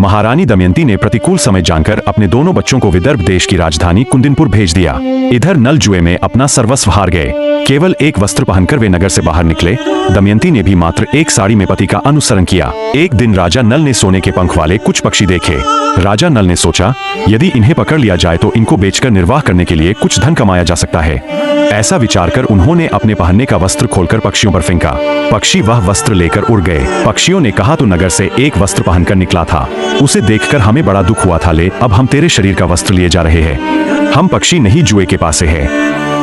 महारानी दमयंती ने प्रतिकूल समय जानकर अपने दोनों बच्चों को विदर्भ देश की राजधानी कुंदिनपुर भेज दिया। इधर नल जुए में अपना सर्वस्व हार गए। केवल एक वस्त्र पहनकर वे नगर से बाहर निकले। दमयंती ने भी मात्र एक साड़ी में पति का अनुसरण किया। एक दिन राजा नल ने सोने के पंख वाले कुछ पक्षी देखे। राजा नल ने सोचा, यदि इन्हें पकड़ लिया जाए तो इनको बेचकर निर्वाह करने के लिए कुछ धन कमाया जा सकता है। ऐसा विचार कर उन्होंने अपने पहनने का वस्त्र खोलकर पक्षियों पर फेंका। पक्षी वह वस्त्र लेकर उड़ गए। पक्षियों ने कहा, तो नगर से एक वस्त्र पहनकर निकला था, उसे देखकर हमें बड़ा दुख हुआ था, ले अब हम तेरे शरीर का वस्त्र लिए जा रहे हैं। हम पक्षी नहीं जुए के पासे है।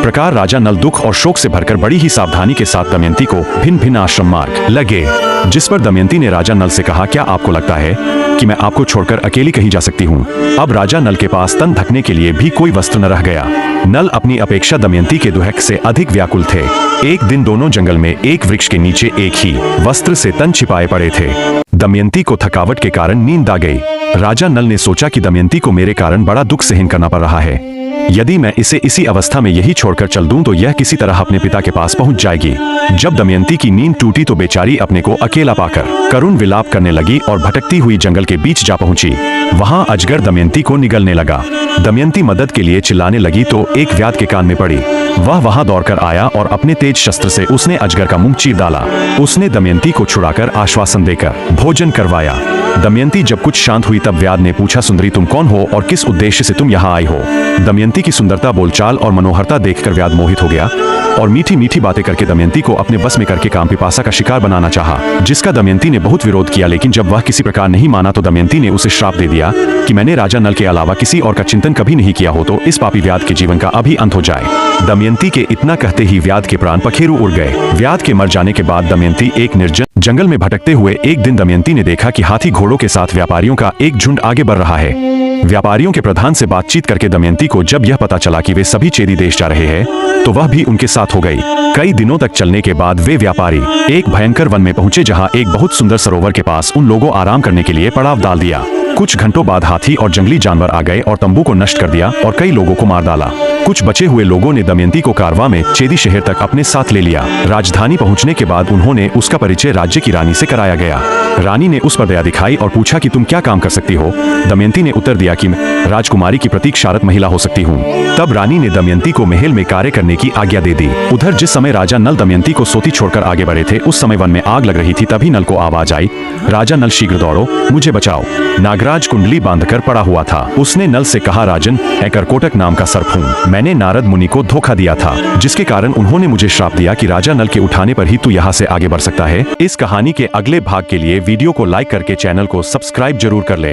प्रकार राजा नल दुख और शोक से भरकर बड़ी ही सावधानी के साथ दमयंती को भिन्न भिन्न आश्रम मार्ग लगे। जिस पर दमयंती ने राजा नल से कहा, क्या आपको लगता है कि मैं आपको छोड़कर अकेली कहीं जा सकती हूँ? अब राजा नल के पास तन ढकने के लिए भी कोई वस्त्र न रह गया। नल अपनी अपेक्षा दमयंती के दुहक से अधिक व्याकुल थे। एक दिन दोनों जंगल में एक वृक्ष के नीचे एक ही वस्त्र से तन छिपाए पड़े थे। दमयंती को थकावट के कारण नींद आ गई। राजा नल ने सोचा कि दमयंती को मेरे कारण बड़ा दुख सहन करना पड़ रहा है। यदि मैं इसे इसी अवस्था में यही छोड़कर चल दूं तो यह किसी तरह अपने पिता के पास पहुंच जाएगी। जब दमयंती की नींद टूटी तो बेचारी अपने को अकेला पाकर करुण विलाप करने लगी और भटकती हुई जंगल के बीच जा पहुंची। वहां अजगर दमयंती को निगलने लगा। दमयंती मदद के लिए चिल्लाने लगी तो एक व्याध के कान में पड़ी। वह वहां दौड़कर आया और अपने तेज शस्त्र से उसने अजगर का मुंह चीर डाला। उसने दमयंती को छुड़ाकर आश्वासन देकर भोजन करवाया। दमयंती जब कुछ शांत हुई तब व्याध ने पूछा, सुंदरी तुम कौन हो और किस उद्देश्य से तुम यहाँ आई हो? दमयंती की सुंदरता, बोलचाल और मनोहरता देखकर व्याध मोहित हो गया और मीठी मीठी बातें करके दमयंती को अपने बस में करके कामपिपासा का शिकार बनाना चाहा, जिसका दमयंती ने बहुत विरोध किया। लेकिन जब वह किसी प्रकार नहीं माना तो दमयंती ने उसे श्राप दे दिया कि मैंने राजा नल के अलावा किसी और का चिंतन कभी नहीं किया हो तो इस पापी व्याध के जीवन का अभी अंत हो जाए। दमयंती के इतना कहते ही व्याध के प्राण पखेरु उड़ गए। व्याध के मर जाने के बाद दमयंती एक निर्जन जंगल में भटकते हुए एक दिन दमयंती ने देखा कि हाथी घोड़ों के साथ व्यापारियों का एक झुंड आगे बढ़ रहा है। व्यापारियों के प्रधान से बातचीत करके दमयंती को जब यह पता चला कि वे सभी चेदी देश जा रहे हैं तो वह भी उनके साथ हो गई। कई दिनों तक चलने के बाद वे व्यापारी एक भयंकर वन में पहुंचे जहां एक बहुत सुंदर सरोवर के पास उन लोगों आराम करने के लिए पड़ाव डाल दिया। कुछ घंटों बाद हाथी और जंगली जानवर आ गए और तंबू को नष्ट कर दिया और कई लोगों को मार डाला। कुछ बचे हुए लोगों ने दमयंती को कारवां में चेदी शहर तक अपने साथ ले लिया। राजधानी पहुंचने के बाद उन्होंने उसका परिचय राज्य की रानी से कराया गया। रानी ने उस पर दया दिखाई और पूछा कि तुम क्या काम कर सकती हो? दमयंती ने उत्तर दिया कि मैं राजकुमारी की प्रतीक्षारत महिला हो सकती हूँ। तब रानी ने दमयंती को महल में कार्य करने की आज्ञा दे दी। उधर जिस समय राजा नल दमयंती को सोती छोड़कर आगे बढ़े थे उस समय वन में आग लग रही थी। तभी नल को आवाज आई, राजा नल शीघ्र दौड़ो, मुझे बचाओ। नागराज कुंडली बांधकर पड़ा हुआ था। उसने नल से कहा, राजन, मैं करकोटक नाम का सर्प हूँ। मैंने नारद मुनि को धोखा दिया था जिसके कारण उन्होंने मुझे श्राप दिया कि राजा नल के उठाने पर ही तू यहाँ से आगे बढ़ सकता है। इस कहानी के अगले भाग के लिए वीडियो को लाइक करके चैनल को सब्सक्राइब जरूर कर ले।